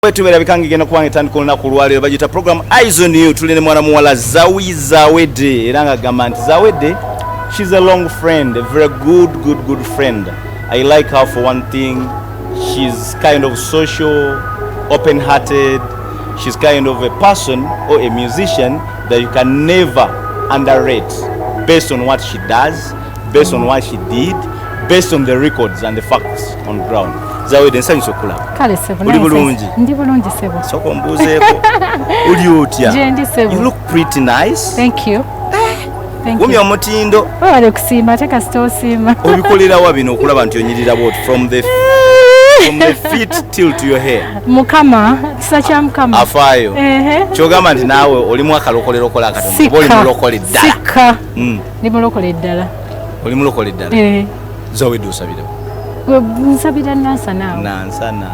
Wetu berabikanga igenda kubanga etandika olunaku olwaleero bagita program Eyes on You. Tuli ne mwana muwala Zawedde era nga gamba nti Zawedde, she's a long friend, a very good friend. I like her for one thing. She's kind of social, open-hearted. She's kind of a person or a musician that you can never underrate based on what she does, based on what she did, based on the records and the facts on ground. Zawedde nsanyusa okulaba. Kale sebo. Uli bulungi? Ndi bulungi sebo. Soko mbuzeeko. Uli otya? Je ndi sebo. You look pretty nice. Thank you. Thank you. Wumi omutindo. Wale kusimba teka stosima. Obikolera wa bino okulaba nti onyirira bwot from the feet till to your hair. Mukama, kisa kya mukama. Afaayo. Kyogamba nti naawe oli mu akalokolero kola akatonda. Oli mulokole ddala. Sika. Ndi mulokole ddala. Oli mulokole ddala. Zawedde osabira. Nsabira nansa naawe. Nansana.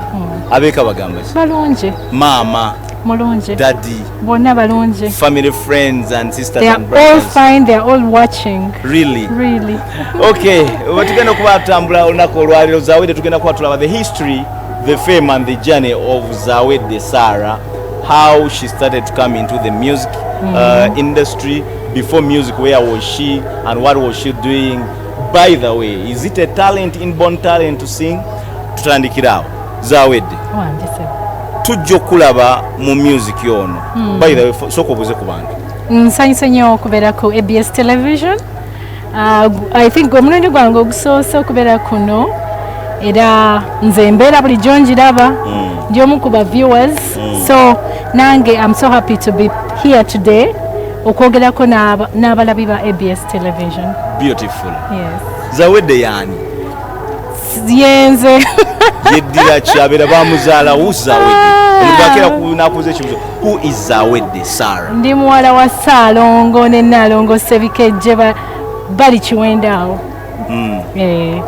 Abeeka bagamba ki? Balungi. Mama. Mulungi. Daddy. Bonna balungi. Family, friends and sisters they and brothers. They are all fine, they are all watching. Really? Really. Okay, tugenda kuba tutambula olunaku olwaleero Zawedde, tugenda kuba tulaba the history, the fame and the journey of Zawedde Sarah, how she started to come into the music industry. Before music, where was she and what was she doing? By the way, is it a talent, inborn talent to sing? Tutandikira Zawedde. Tujja okulaba mu music yono. By the way, soko buze ku bantu. Nsanyuse nnyo okubeera ku ABS television. I think omulundi gwange ogusoose okubeera kuno era nze mbeera bulijjo njiraba ndi omu ku ba viewers. So nange I'm so happy to be here today okwogerako n'abalabi ba ABS television. Beautiful. Yes. Zawedde yani? Yenze. Yeddira kyabera bamuzaala wu Zawedde. Olubakira kunakuze ekibuzo. Who is Zawedde Sarah? Ndi muwala wa Ssaalongo ne Nnaalongo Sebikejje bali Kiwenda awo.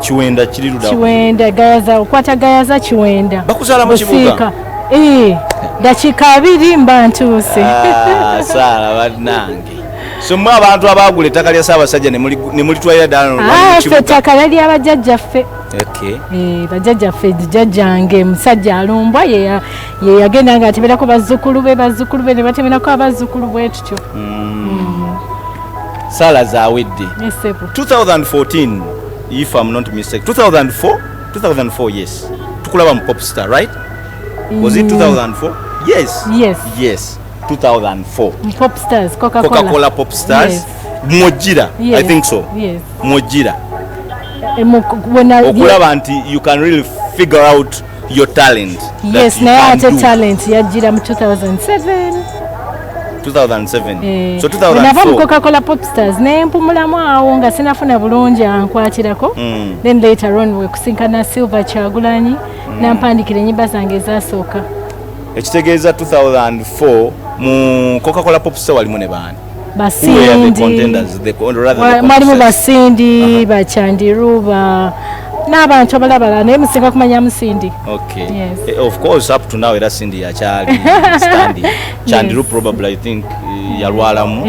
Kiwenda kiri luda. Kiwenda Gayaza, okwata Gayaza Kiwenda. Bakuzaala mu kibuga? Dakiika 2 mba ntuuse. Sarah bannange. So mwe abantu abagula ettaka lya Ssaabasajja ne mulitwalira ddala mu kibuga. Ettaka lya bajjajjaffe. Okay. Bajjajjaffe jjajjange musajja alumbwa ye yagenda nga ateberako bazzukulu be ne bateberako abazzukulu bwe tutyo. Sarah Zawedde. Yes, 2014, if I'm not mistaken. 2004, yes. Tukulaba mu pop star, right? Was it 2004? Yes. 2004. Pop stars, Coca-Cola pop stars. Yes. Mojira, yes. I think so. Yes. Mojira. Okulaba nti you can really figure out your talent. Yes, naye ate talent yajjira mu 2007. So 2004 nava mu Coca-Cola pop stars ne mpumulamu awo nga sinafuna bulungi ankwatirako. Then later on we kusinkana Silver Kyagulanyi nampandikira ennyimba zange ezasooka. Ekitegeeza 2004 mu Coca-Cola pop star walimu ne baani? Basindi, mwalimu Basindi, Bachandiru, n'abantu abalala naye musinga kumanya Musindi. Okay. Yes. Of course up to now era Cindy yakyali standing. Chandiru probably I think yalwalamu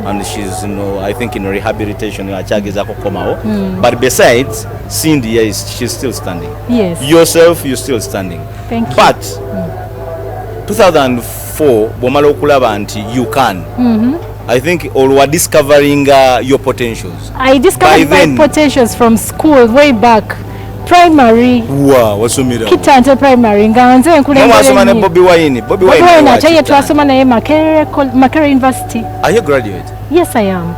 and she's I think in rehabilitation yakyagezako komawo. But besides Cindy, yes, she's still standing. Yes. Yourself, you're still standing. Thank you. But 2004 bwomala okulaba nti you can. I think or were discovering your potentials. I discovered my potentials from school way back. Primary. Wow, wasomira. Kitante primary nga nze nkulembera. Wasoma ne Bobby Wine. Bobby Wine ataye twasoma naye Makerere University. Are you a graduate? Yes, I am.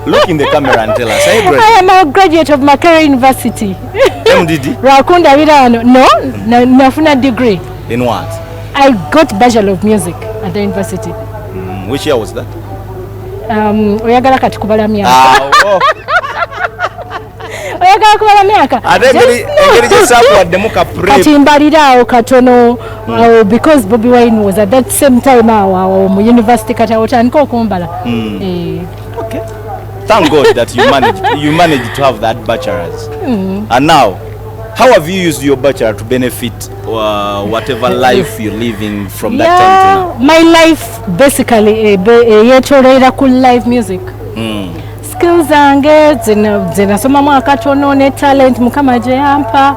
Look in the camera and tell us. Are you a graduate? I am a graduate of Makerere University. MDD? Rakunda Birano. No, nafuna degree. In what? I got Bachelor of Music at the university. Which year was that? Oyagala kati kubala myaka. Oyagala kubala myaka. Engeri gyesaakuwaddemu ka prep. Kati mbalira awo katono because Bobby Wine was at that same time awo mu university kati otandika okumbala. Okay. Thank God that you managed to have that bachelor's. And now, how have you used your bachelor to benefit whatever life you're living from that time to now? My life basically yetolera ku live music. Skills zange zinasoma mu akatono ne talent mukama gye yampa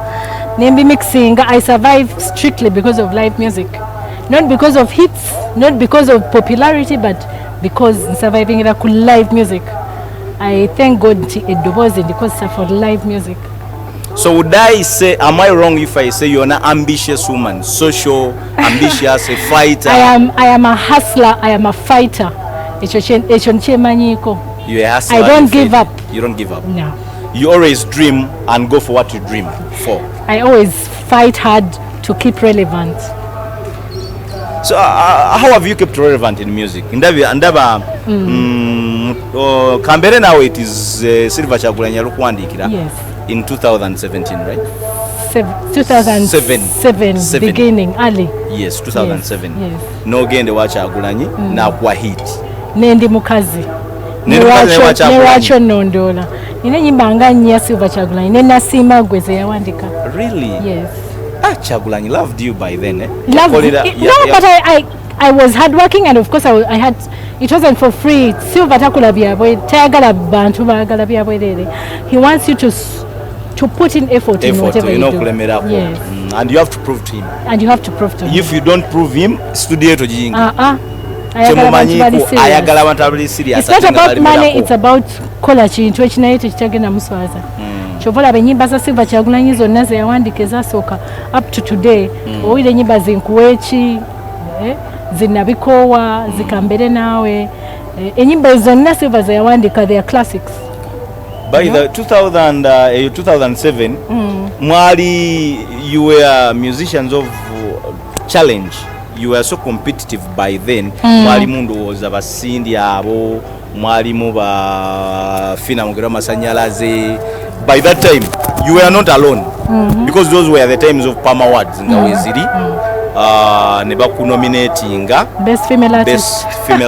nembi mixing. I survive strictly because of live music, not because of hits, not because of popularity, but because surviving in live music. I thank God it was because for live music. So would I say, am I wrong if I say you're an ambitious woman, social, ambitious, a fighter? I am a hustler, I am a fighter. You're a hustler. I don't give up. You don't give up? No. You always dream and go for what you dream for. I always fight hard to keep relevant. So how have you kept relevant in music? Kambere now it is Silver Kyagulanyi Lukwandikira. Yes. In 2017, right? 2007 beginning, early. Yes, 2007. Yes. No gende wa Kyagulanyi na kwa hit. Nendi mukazi. Newacho nondola. Nina nyimba nga nnya Silver Kyagulanyi. Nena sima gweze yawandika. Really? Yes. Kyagulanyi loved you by then, eh? Loved but I was hardworking, and of course I had. It wasn't for free. Silver takula byabwe tayagala bantu bagala byabwe. He wants you to put in effort in whatever you do. Yes. And you have to prove to him. And you have to prove to him. If you don't prove him, studio to jingi. It's not about money, it's about kola chintu ekinayo tekitagenda muswaza. Chovola benyimba za Silver Kyagulanyi zonna ze yawandika ezasooka up to today. Owulira ennyimba zinkuweeki, zinabikowa, zikambere naawe. Ennyimba zonna Silver ze yawandika, they are classics. By the 2007, mwali, you were musicians of challenge. You were so competitive by then. Mwali mundu was abasindi abo, mwali muba fina mugera masanyalaze. By that time, you were not alone, because those were the times of Palm Awards in Zawedde. Nebaku nominating best female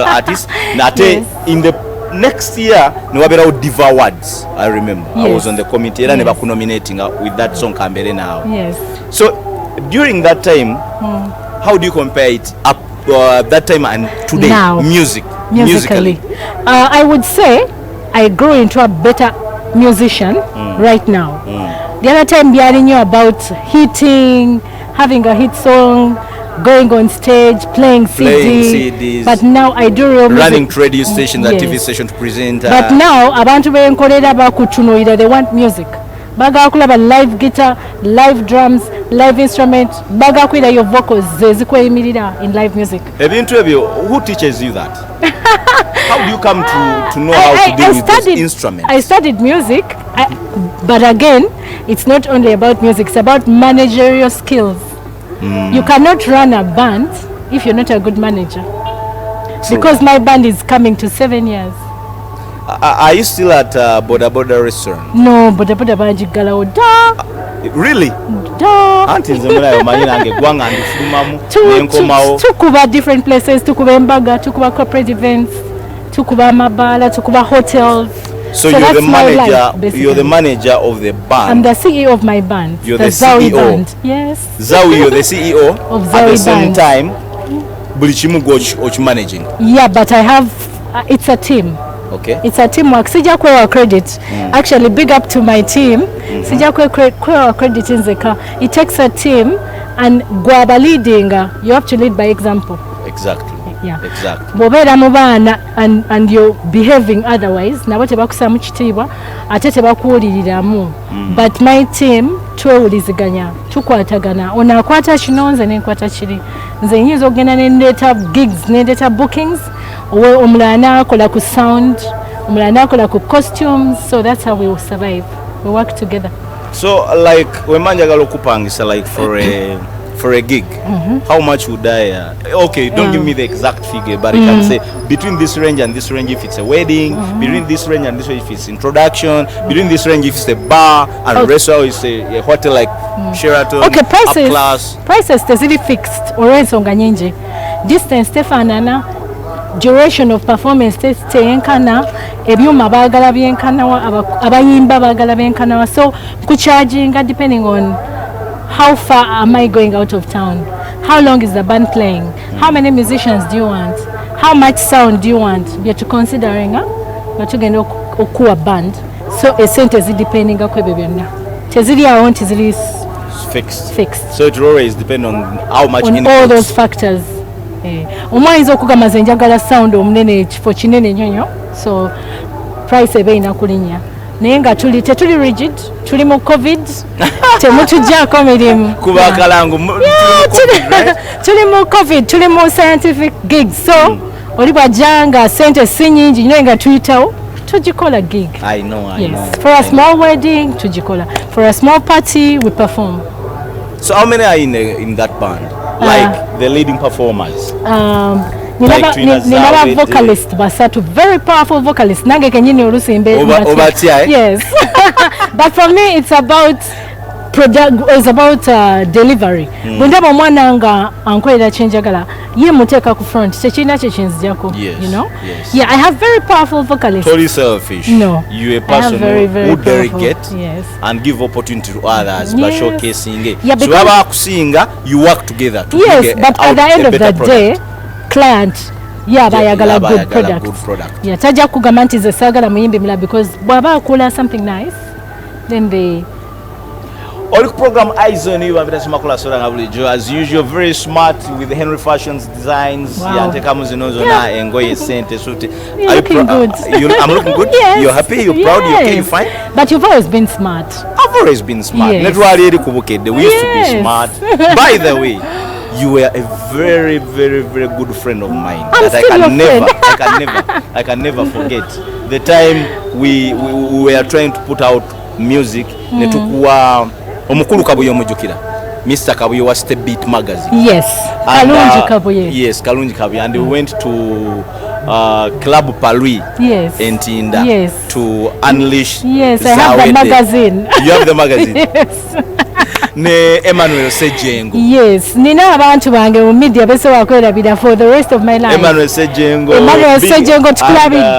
artist. Nate in the next year, Nwabera Diva Awards. I remember. Yes. I was on the committee. Yes. Nebaku nominating with that song Kambere now. Yes. So during that time, how do you compare it up that time and today? Now, musically, I would say I grew into a better musician right now. The other time I knew about hitting, having a hit song, going on stage, playing CDs. But now I do real music. Running radio stations, yes. TV station to present. But now abantu benkolera bakutunuira, they want music. Baga kulaba live guitar, live drums, live instrument. Baga kwira your vocals zezikweyimirira in live music. Ebintu ebyo, who teaches you that? How do you come to know how to deal with those instruments? I studied music, but again, it's not only about music, it's about managerial skills. You cannot run a band if you're not a good manager. True. Because my band is coming to 7 years. Are you still at Boda Boda restaurant? No, Boda Boda bajigalawo da. Really? Da. Auntie Zemula yomanyi nange gwanga ndifumamu nenkomawo. Tukuba different places, tukuba embaga, tukuba corporate events, tukuba amabala, tukuba hotels. So you're the manager. Life, you're the manager of the band. I'm the CEO of my band. You're the Zawi CEO. Band. Yes. Zawi, you're the CEO. Of Zawi At the same band. time, bulichimu goch managing. Yeah, but I have. It's a team. Okay. It's a teamwork. Sija kwewa credit. Actually, big up to my team. Sija kwewa credit inzeka. It takes a team, and gwaba leading. You have to lead by example. Exactly. Yeah. Exactly. Bobera mubana and you're behaving otherwise. Nabo tebakusamu kitiibwa ate tebakuwuliriramu. But my team twewuliziganya, tukwatagana. Onakwata kino nze nenkwata kiri. Nze nyinza okugenda nendeeta gigs, nendeeta bookings. Omulala nakola ku sound, omulala nakola ku costumes. So that's how we will survive. We work together. So like when manjagala okupangisa like for a gig, how much would I okay, don't give me the exact figure, but you can say between this range and this range if it's a wedding, between this range and this range if it's introduction, between this range if it's a bar and restaurant is a hotel like Sheraton. Okay, prices, up class. Prices tezili fixed or ensonga nyingi. Distance tefanana, duration of performance teyenkana, ebyuma bagala byenkana, abayimba bagala byenkana. So kucharginga depending on how far am I going out of town? How long is the band playing? How many musicians do you want? How much sound do you want? You're considering batugenda okuwa band. So esente zidependinga kwebyo byonna. Teziri awo ntiziri fixed. So it will always depend on how much on all those factors. Omwayinza okugamba nze njagala sound omunene ekifo kinene nnyo so price eba inakulinnya naye nga tetuli rigid tuli mu covid temutujjaako mirimu kuba akalango tuli mu covid tuli mu scientific gigs so oli bwajjanga sente si nyingi naye nga tuyitawo tugikola gig. I know. For a small wedding tugikola, for a small party we perform. So how many are in that band, like the leading performers? Nilaba vocalist basatu, very powerful vocalist. Nange kenyini olusi mbe. Yes. But for me it's about delivery. Bundaba omwana nga ankolera kyenjagala ye muteeka ku front tekirina kye kinzijako, you know. Yeah, I have very powerful vocalists. Totally selfish. No, you a person who delegate and give opportunity to others by showcasing it. Yeah, so aba kusinga you work together to yes, but at the end of the day client bayagala good product. Yeah, tajja kugamba nti ze saagala muyimbi mula because bwaba akula something nice then they All program eyes on you as usual, very smart with the Henry Fashions designs. Wow. Engoye sente suti. You're looking good. I'm looking good. Yes. You're happy, you're proud, you're okay, you're fine. But you've always been smart. I've always been smart. Yes. We used to be smart. By the way, you were a very, very, very good friend of mine. I can never forget. The time we were trying to put out music, Omukulu Kabuye omujukira Mr. Kabuye was the Beat magazine. Yes. Kalungi Kabuye. Yes, Kalungi Kabuye, and we went to Club Palui. Yes. Entinda. Yes. To unleash. Yes, I have the magazine. You have the magazine. Yes. Ne Emmanuel Sejengo. Yes, nina abantu bange mu media bese wakwerabira for the rest of my life. Emmanuel Sejengo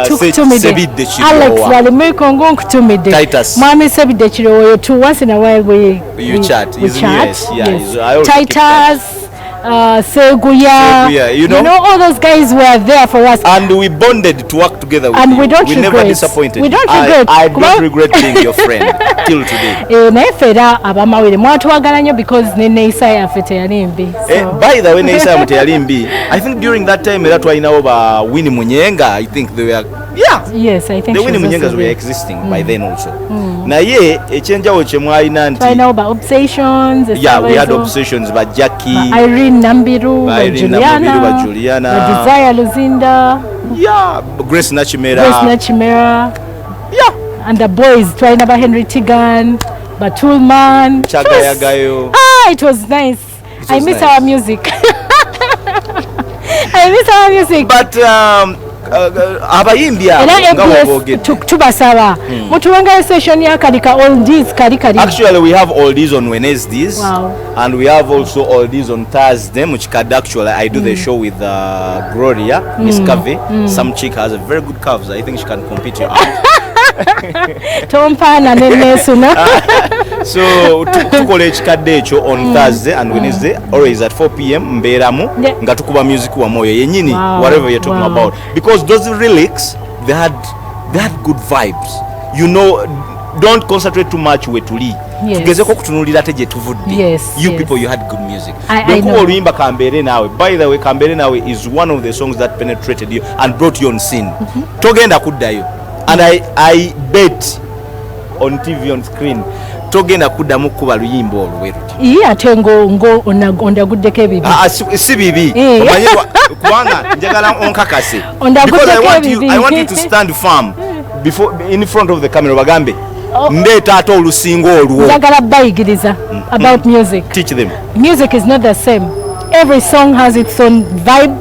tukutumide. Alex Walimeko nkutumide. Titus. Mwami Sebide Chiroyo too, once in a while you chat. We chat. Yes. Titus. Seguya, you know all those guys were there for us, and we bonded to work together with and you. We regret. Never disappointed. We don't regret. I don't regret being your friend till today. Nefera abamawire mwatwagala nnyo because ne Isaiah fete yalimbi. By the way, Isaiah mute yalimbi. I think during that time that was over Winnie Munyenga. I think they were Yes, I think the Winnie Munyengas were existing by then also. Na ye echenjawo chemwalina nti. I know about Obsessions. Yeah, we had Obsessions by Jackie. Irene Nambiru, Juliana, Desire Luzinda. Yeah, Grace Nachimera. Yeah. And the boys, trying about Henry Tigan, Batulman. Chagayagayo. It was nice. I miss our music. I miss our music. But abayimbi tubasaba mutuwenga session ya kalika oldies kali. Actually we have oldies on Wednesdays. Wow. And we have also oldies on Thursday actually I do the show with Gloria Miss Cave. Some chick has a very good curves. I think she can compete you out. Tompana nenesuna. So tukole ekikadde ekyo on Thursday and Wednesday always at 4 p.m. mberamu nga tukuba music wa moyo yenyini whatever you're talking about, because those lyrics they had good vibes, you know. Don't concentrate too much wetuli tugezeko kutunulira teje tuvudde. You people, you had good music. Oluyimba Kambere Nawe, by the way, Kambere Nawe is one of the songs that penetrated you and brought you on scene. Togenda kuddayo, and I bet on TV on screen togenda kuddamu kuba luyimba olweruti ate ngo ondaguddeko ebibi si bibi omanyirwa kubanga njagala onkakase, because I want you to stand firm in front of the camera bagambe ndeeta ate olusingo olwo. Njagala bayigiriza about music. Teach them. Music is not the same. Every song has its own vibe,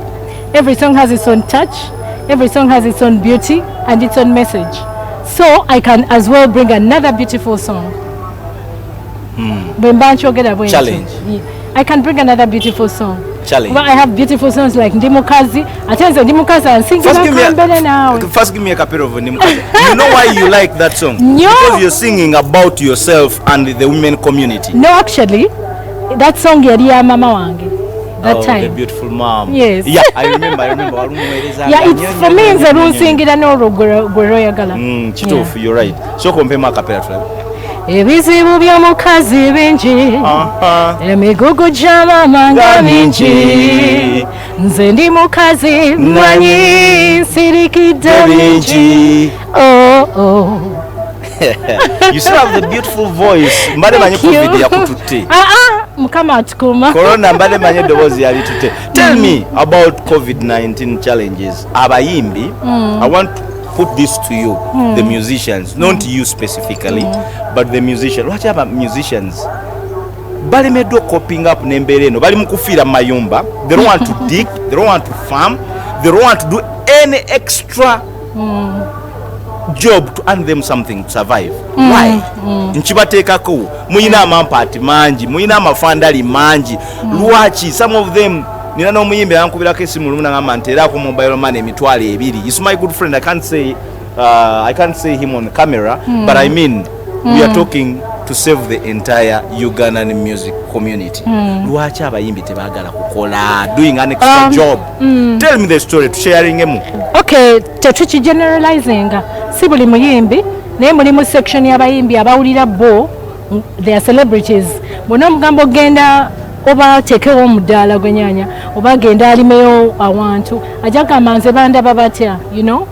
every song has its own touch, every song has its own beauty and its own message. So I can as well bring another beautiful song. Challenge. I can bring another beautiful song. Challenge. Well, I have beautiful songs like Ndimukazi. Ndimukazi and sing Kambere Nawe. First give me a couple of Ndimukazi. You know why you like that song? No. Because you're singing about yourself and the women community. No, actually, that song yali ya mama wange. That time. The beautiful mom. Yes. Yeah, I remember. Yeah, it's for me it's a runsingira no gweroyagala. Chitufu, you're right. So compare my capella. ebizibu by'omukazi bingi emigugu gya maama nga mingi nze ndi mukazi mmanyi nsirikidde bingi. You still have the beautiful voice. Mbale manye COVID yakututte. Mukama atukuma. Corona mbale manye eddoboozi yalitutte. Tell me about COVID-19 challenges. Abayimbi, I want to put this to you, the musicians, not you specifically, but the musicians. Lwaki aba musicians balemeddwa coping up n'embeera eno, bali mu kufiira mu mayumba. They don't want to dig, they don't want to farm, they don't want to do any extra job to earn them something to survive. Why? Nkibateekako muyina amampaati mangi, muyina amafandali mangi. Lwaki? Some of them, nina n'omuyimbi yankubirako esimu lumu n'agamba nti eraako mobile money emitwalo 2. He's my good friend. I can't say him on camera, but I mean we are talking to save the entire Ugandan music community. Lwaki abayimbi tebaagala kukola, doing an extra job? Tell me the story, tusharingemu. Okay, tetuki generalizing. Si buli muyimbi naye mulimu section y'abayimbi abawulira bo, they are celebrities. Bona omugambo genda oba tekewo omudaala gwenyanya oba genda alimeyo awantu ajja gamba nze bandaba batya, you know,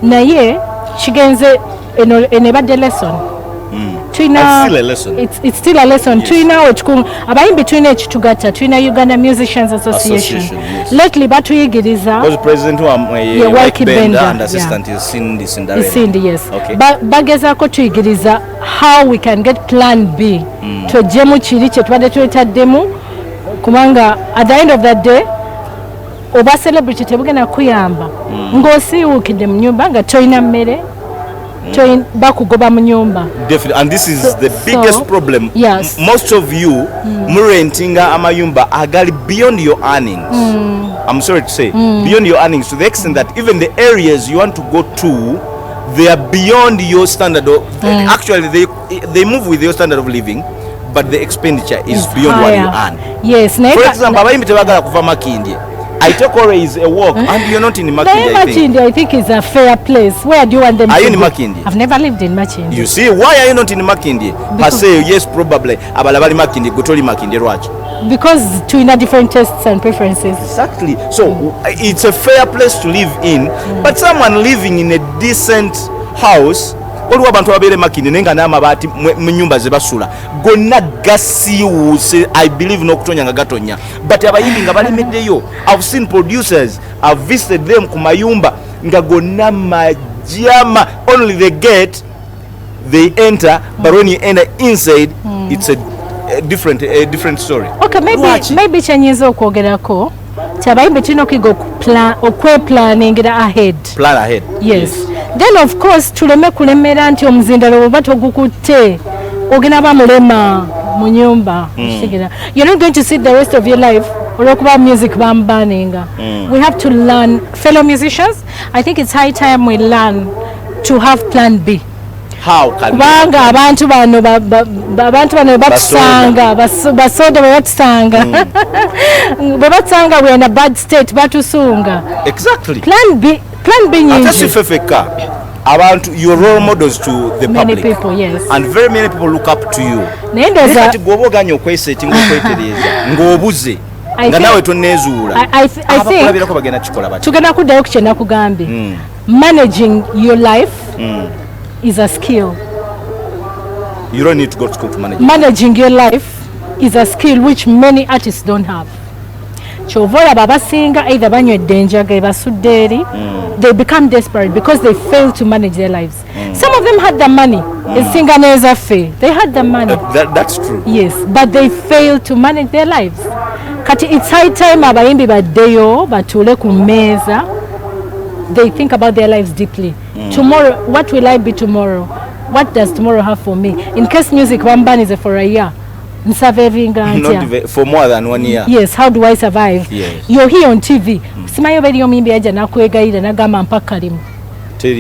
naye kigenze eno ebadde lesson. It's still a lesson. Abayimbi tulina ekitugatta, tulina Uganda Musicians Association. Yes. Lately batuyigiriza was president Waki Bender and assistant is Cindy. Yes. Okay. Bagezaako tuyigiriza how we can get plan B. Twejjemu kiri kye tubadde twetaddemu kubanga at the end of that day oba celebrity tebugenda kuyamba ng'osiiwuukidde mu nyumba nga toyina mmere bakugoba mu nyumba. Definitely, and this is the biggest problem. Yes. Most of you murentinga amayumba agali beyond your earnings. I'm sorry to say, beyond your earnings, to the extent that even the areas you want to go to, they are beyond your standard of actually they move with your standard of living, but the expenditure is beyond what you earn. Yes. For example, abayimbi tebagala kuva Makindye. I take always a walk, and you're not in Makindye. Makindye, I think, is a fair place. Where do you want them to be? Are you in Makindye? I've never lived in Makindye. You see, why are you not in Makindye? I say, yes, probably. Abalabali Makindye, Gotoli Makindye, Rwach. Because two different tastes and preferences. Exactly. So, it's a fair place to live in, but someone living in a decent house, waliwo abantu ababeera Makindye naye nga n'amabaati mu nnyumba ze basula gonna gasiiwuuse, I believe n'okutonya nga gatonya, but abayimbi nga balemeddeyo. I've seen producers, I've visited them ku mayumba nga gonna majama, only the gate they enter, but when you enter inside it's a different story. Okay, maybe kyenyiza okwogerako ti abayimbi tulina okuyiga okweplaningira ahead. Plan ahead. Yes. Then of course tuleme kulemera nti omuzindalo bwe batogukutte ogenda bamulema mu nyumba. You're not going to sit the rest of your life olwokuba music bambaninga. We have to learn, fellow musicians, I think it's high time we learn to have plan B. How can kubanga abantu bano batusanga basoda batusanga bwe batusanga we in a bad state batusunga. Exactly. Plan B nyingi. Atasifefeka abantu, your role models to the many public. People, yes. And very many people look up to you. Nendoza gwoba oganya okwesetinga okwetereza ng'obuze nga nawe tonneezuula abakulabirako bagenda kikola batya. Tugenda kuddayo ku kyenda kugambye. Managing your life is a skill. You don't need to go to school to manage. Managing your life is a skill which many artists don't have. Chovola babasinga either banywedde enjaga basudde eri, they become desperate because they fail to manage their lives. Some of them had the money. Ensinga nezaffe, they had the money. That's true. Yes, but they fail to manage their lives. Kati it's high time abayimbi baddeyo batule ku meza. They think about their lives deeply. Tomorrow, what will I be tomorrow? What does tomorrow have for me? In case music wambanize for a year, not for more than 1 year. Yes, how do I survive? Yes. You're here on TV. Simayo beri omimbi aja nakwegayira nagamba mpaka limu.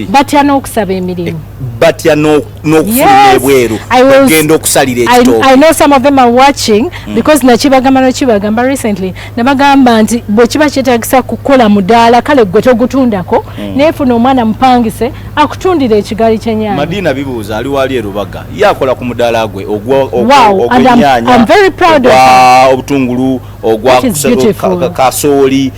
batya n'okusaba emirimu batya n'okufuluma ebweru okugenda okusalira ekitooke. I know some of them are watching because nakibagamba recently nabagamba nti bwe kiba kyetagisa kukola mudaala kale gwe togutundako neefuna omwana mupangise akutundira ekigali ky'ennyaanya. Madina bibuuza ali wali e Rubaga ye akola ku mudaala gwe I'm very proud of him. Obutungulu ogwa kasooli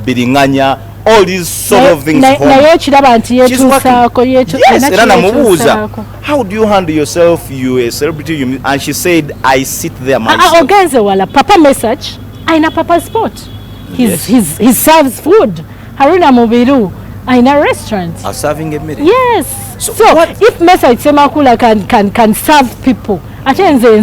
biringanya all these sort of things. Naye kiraba nti yetuusaako era namubuuza how do you handle yourself, you a celebrity, and she said I sit there myself. Ogenze wala papa message aina papa sport. He serves food. Haruna Mubiru aina restaurant serving a meal. Yes. So if message Semakula can serve people ate nze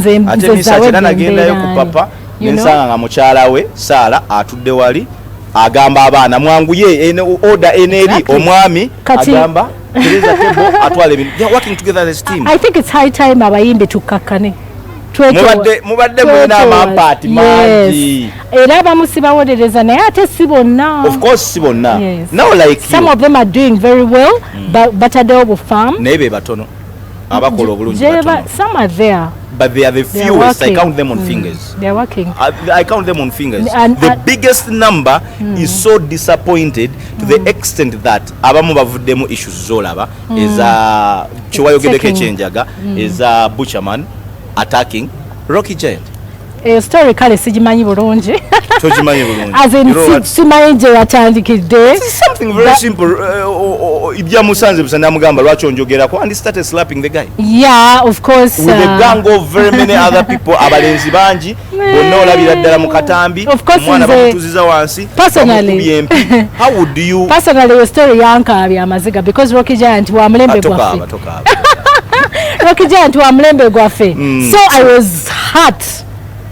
Zawedde nagendayo ku papa nensanga nga mukyala we Sara atudde wali agamba abaana mwanguye order eneri omwami agamba tereza table atwale ebintu. They are working together as a team. I think it's high time abayimbe tukakkane mubadde mulina amampaati mangi era abamu sibawolereza naye ate si bonna. Of course si bonna. Now like some of them are doing very well bataddewo bufarm naye be batono abakola obulungi batono. Some are there but they are the fewest. I count them on fingers. They are working. I count them on fingers. The biggest number is so disappointed to the extent that abamu bavuddemu issues zolaba eza chiwayogedde kechenjaga eza Butcherman attacking Rocky Giant. Story kale sigimanyi bulungi. Togimanyi bulungi. As in simanyi gye yatandikidde. It's something very simple. Ibya musanze busana mugamba lwaki onjogerako and he started slapping the guy. Yeah, of course. With a gang of very many other people abalenzi banji bonna olabira ddala mu katambi omwana bamutuziza wansi. Personally, how would you personally your story yankabya amaziga because Rocky Giant wa mulembe gwaffe. Rocky Giant wa mulembe gwaffe. So I was hurt.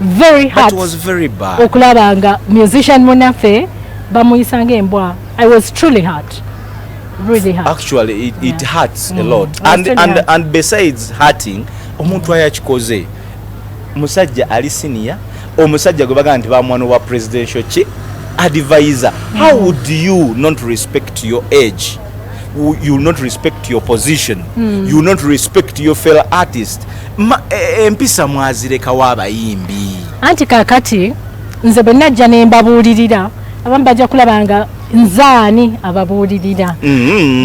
Very hard. That was very bad. Okulabanga musician munaffe bamuyisanga embwa. I was truly hurt. Really hurt. Actually it hurts a lot. And besides hurting, omuntu ayakikoze musajja ali senior, omusajja gwe bagamba nti bamwana wa presidential advisor. How would you not respect your age? You will not respect your position. You will not respect your fellow artist. Empisa mwazireka w'abayimbi. Anti kakati nze bwe najja ne mbabuulirira abamu bajja kulabanga nzaani ababuulirira.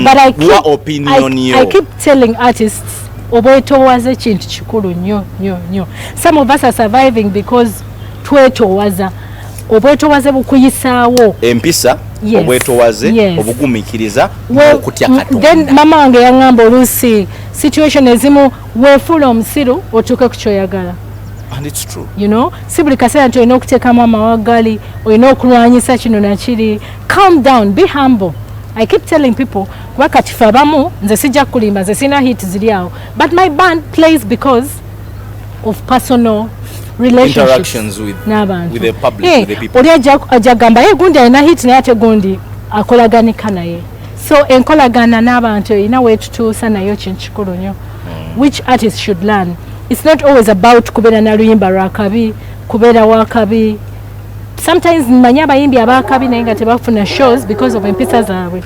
But I keep telling artists obwetoowaza ekintu kikulu nnyo. Some of us are surviving because twetoowaza. Obwetoowaze bukuyisaawo. Empisa obwetoowaze obugumikiriza okutya Katonda. Then mama wange yaŋŋamba oluusi situation ezimu weefuula omusiru otuuke ku kyoyagala. And it's true. You know, si buli kaseera nti olina okuteekamu amawagali, olina okulwanyisa kino nakiri. Calm down, be humble. I keep telling people kuba kati ffe abamu nze sijja kulimba, nze sina hit ziri awo, but my band plays because of personal interactions with the public, with the people. Oli ajagamba gundi alina hit naye ate gundi akolaganika naye. So enkolagana n'abantu erina weetutuusa nayo kintu kikulu nnyo. Which artists should learn. It's not always about kubeera na luyimba lwakabi, kubeera wakabi. Sometimes mmanyi abayimbi abakabi naye nga tebafuna shows because of empisa zaabwe.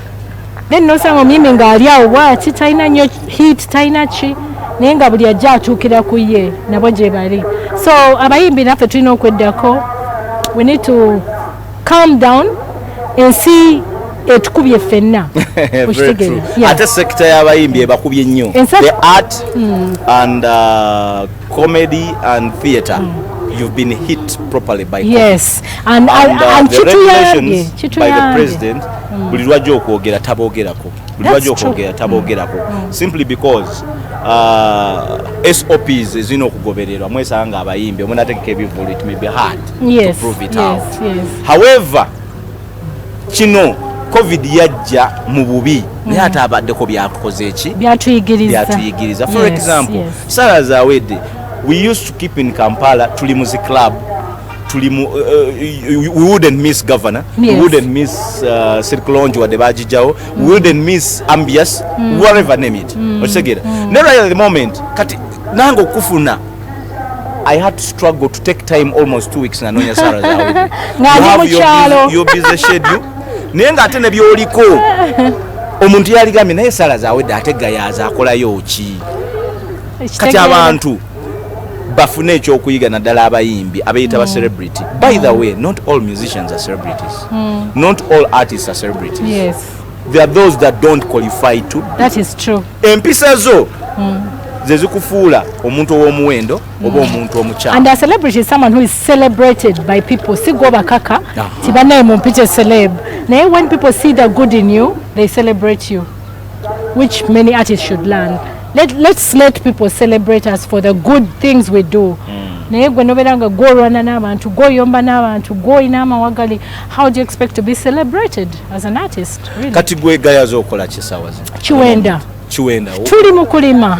Then nosanga omuyimbi ng'ali awo bw'ati talina nnyo hit, talina ki naye nga buli ajja atuukira ku ye nabo gye bali. So abayimbi naffe tulina okweddako. We need to calm down and see etukubye ffenna. Ate sekita y'abayimbi ebakubye nnyo. The art and comedy and theatre. You've been hit properly by yes and the regulations by the president buli lwajja okwogera taboogerako simply because SOPs ezina okugobererwa mwesanga abayimbi omunategeka ebivulu it may be hard to prove it out. However kino COVID yajja mu bubi naye ate abaddeko byakoze eki byatuyigiriza. For example Sarah Zawedde, we used to keep in Kampala tuli muzi club we wouldn't miss Governor, we wouldn't miss Circulonge wadde bagijawo, we wouldn't miss Ambias, whatever name it. Never at the moment kati nange okufuna I had to struggle to take time almost 2 weeks nanonya Sarah Zawedde. You have your busy schedule naye nga ate ne byoliko omuntu yaligambye naye Sarah Zawedde ate gayaza akolayo ki kati abantu bafune ekyokuyiga naddala abayimbi abayita ba celebrity. By the way, not all musicians are celebrities. Not all artists are celebrities. Yes. There are those that don't qualify to. That is true. Empisa zo ze zikufuula omuntu ow'omuwendo oba omuntu omukyala. And a celebrity is someone who is celebrated by people. Si gwo bakaka tibanaye mumpite celeb. Naye when people see the good in you, they celebrate you, which many artists should learn. Let's let people celebrate us for the good things we do. Naye gwe noberanga gwolwana n'abantu, gwoyomba n'abantu, gwoyina amawagali, how do you expect to be celebrated as an artist? Really? Kati gwe gayaza okola kisawa zino. Chiwenda. Tuli mukulima.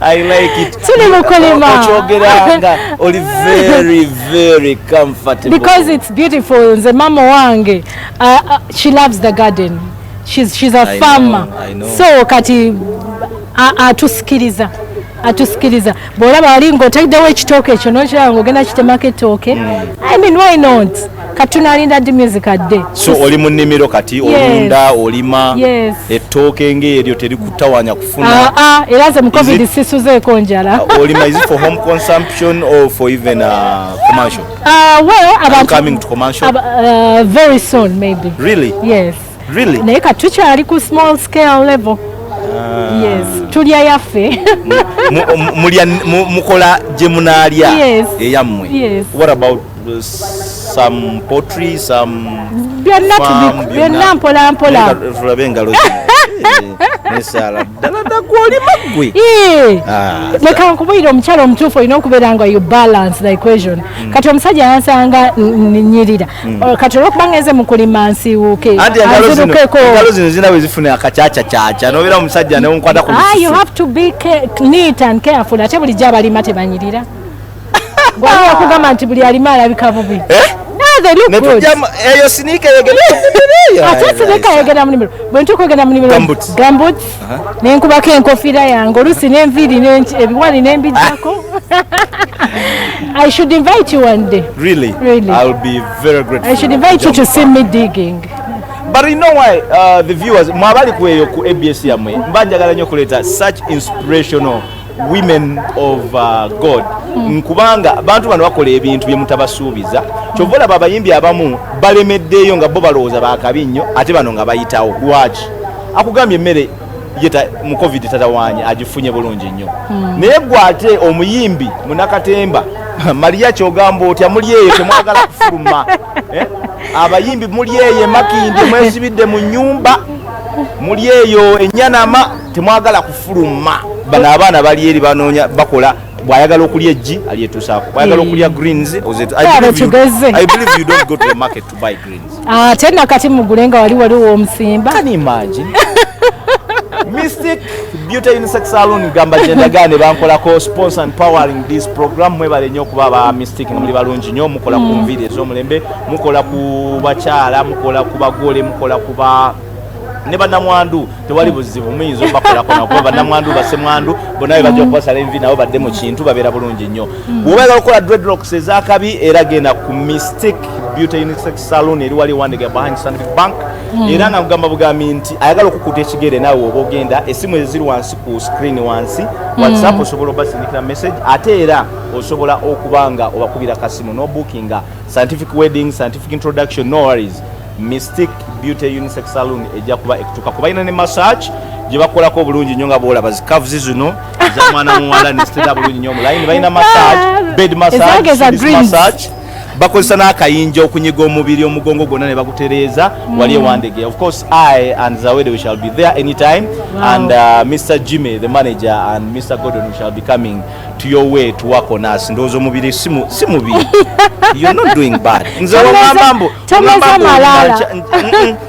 I like it. Tuli mukulima. Ochogeranga oli very very comfortable. Because it's beautiful. Nze mama wange, she loves the garden. She's a farmer. I know. So kati atusikiriza bwolaba ali ng'otaddewo ekitooke ekyo n'okiraba ng'ogenda kitemako ettooke. I mean, why not? Kati tunaalinda ddi music adde. So oli mu nnimiro kati olunda olima ettooke ng'eryo terikutawanya kufuna. Era ze mu covid sisuzeeko njala. Olima is it for home consumption or for even commercial? Well, about coming to commercial? Very soon maybe. Really? Yes. Really? Naye kati tukyali ku small scale level. Yes, tulya yaffe. Mukola gye munaalya eyammwe. Yes. What about some pottery, some byonna mpola mpola. Tulabe engalo nesala ddala gwolima gwe. Leka nkubwire omukyalo omutuufu olina okubeera nga you balance the equation. Kati omusajja yansanga nnyirira. Kati olwokubanga nze mu kulima nsiiwuuke. Engalo zino zina bwe zifuna akacacacaca n'obeera omusajja ne nkwata ku lususu. You have to be neat and careful. Ate bulijjo abalima tebanyirira. Gwali okugamba nti buli alima alabika bubi. They look good. Eyo sinika yegera. Ate sinika yegera mu nimiro. Bwe ntuuka ogenda mu nimiro. Gumboots. Nenkubako enkofiira yange oluusi n'enviiri ebiwani n'embijjako. I should invite you one day. Really? I'll be very grateful. I should invite you to see me digging. But you know why the viewers mwabali kweyo ku ABS yamwe mbanjagala nnyo kuleeta such inspirational women of God. Nkubanga abantu bano bakola ebintu bye mutabasuubiza. Kyova olaba abayimbi abamu balemeddeeyo nga bo balowooza baakabi nnyo ate bano nga bayitawo. Lwaki? Akugambye emmere yeta mu covid tatawaanye agifunye bulungi nnyo. Naye gwe ate omuyimbi Munakatemba Maria kyogamba otya muli eyo temwagala kufuluma. Abayimbi muli eyo Makindi mwesibidde mu nnyumba. Muli eyo Enyanama temwagala kufuluma. Bano abaana bali eri banoonya bakola bwayagala okulya eggi alyetusaako bwayagala okulya greens I believe you don't go to the market to buy greens. Tena kati mugulenga waliwo omusimba. Can you imagine? Mystic Beauty Unisex Salon gamba jendagane bankolako sponsor and powering this program. Mwebale nnyo kuba ba Mystic muli balungi nnyo mukola ku nviiri ez'omulembe mukola ku bakyala mukola ku bagole mukola ku ba ne bannamwandu tewali buzibu muyinza obakolako nabo bannamwandu basemwandu bonawe bajja okubasala envi nabo badde mu kintu babeera bulungi nnyo. Bw'obeera okukola dreadlocks ez'akabi era genda ku Mystic Beauty Unisex Salon eri wali Wandega behind Standard Bank. Era nga kugamba bugambi nti ayagala okukuta ekigere naawe oba ogenda esimu eziri wansi ku screen wansi WhatsApp osobola obasindikira message ate era osobola okubanga obakubira kasimu no bookinga scientific wedding scientific introduction no worries. Mystic Beauty Unisex Salon ejja kuba ekituka kuba ina ne massage gye bakolako obulungi nnyo nga boolaba zikavuzi zino za mwana muwala ne sitera bulungi nnyo mulayini balina massage bed massage bakozesa n'akayinja okunyiga omubiri omugongo gwonna ne bagutereeza wali ewandege. Of course I and Zawedde we shall be there anytime. And Mr. Jimmy the manager and Mr. Gordon we shall be coming to your way to work on us. Ndowooza omubiri si mubi. You're not doing bad. Nze wamambo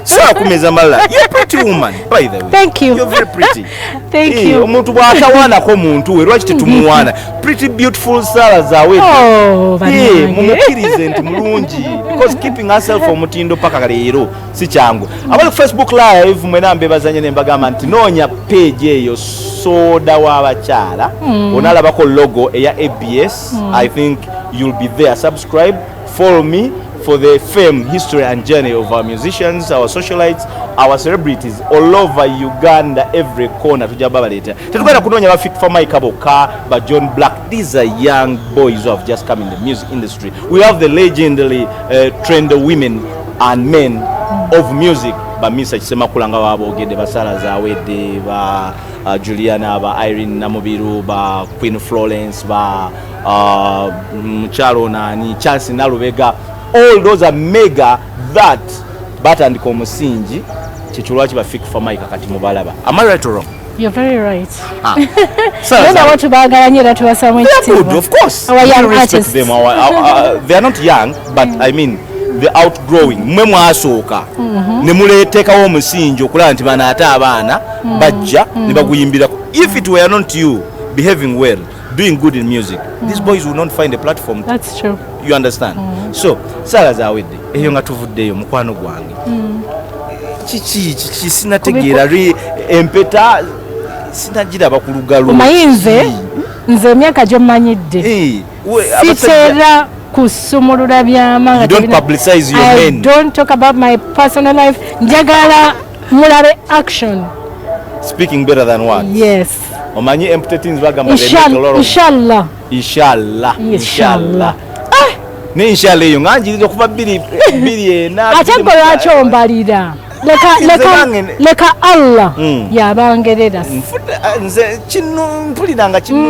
so kumeza malala. You're a pretty woman by the way. Thank you. You're very pretty. Thank you. Omuntu bw'atawaanako muntu we lwaki tetumuwaana. Pretty beautiful Sarah Zawedde. Mumukirize nti mulungi because keeping herself omutindo paka leero si kyangu. Abali Facebook live mwena mbebazanye ne mbagamba nti noonya page eyo soda w'abakyala onalabako logo eya ABS. I think you'll be there. Subscribe, follow me for the fame, history and journey of our musicians, our socialites, our celebrities all over Uganda, every corner tujja babaleeta. Tetugenda kunoonya ba Fit for Mike bokka, ba John Black. These are young boys who have just come in the music industry. We have the legendary trained women and men of music, ba Misa Kisemakula nga Babogedde, ba Sarah Zawedde, ba Juliana, ba Irene Namubiru, ba Queen Florence, ba Mukyalo nani Chance Nalubega. All those are mega that batandika omusingi kyekyo ba Fit for Mike kati mubalaba. Am I right or wrong? You're very right. Nenda watu bagalanyira tuwasamu ekitiibwa. Of course. Our young artists. Them. They are not young, but I mean the outgrowing. Mwe mwasooka ne muleetekawo omusingi okulaba nti bano ate abaana bajja ne baguyimbirako. If it were not you behaving well, doing good in music, these boys will not find a platform. That's true. You understand? So, Sarah Zawedde, eyo nga tuvuddeyo mukwano gwange. Kiki sinategeera empeta sinagiraba ku lugalo. Omayinze nze emyaka gy'omanyidde. Sitera kusumulula byama. You don't publicize your men. I don't talk about my personal life. Njagala mulabe action. Speaking better than words. Yes. Omanyi empty things bagamba inshallah. Ne inshallah eyo nganjiriza okuva 2 ate gwe lwaki ombalira leka Allah yabangerera nze kino mpulira nga kino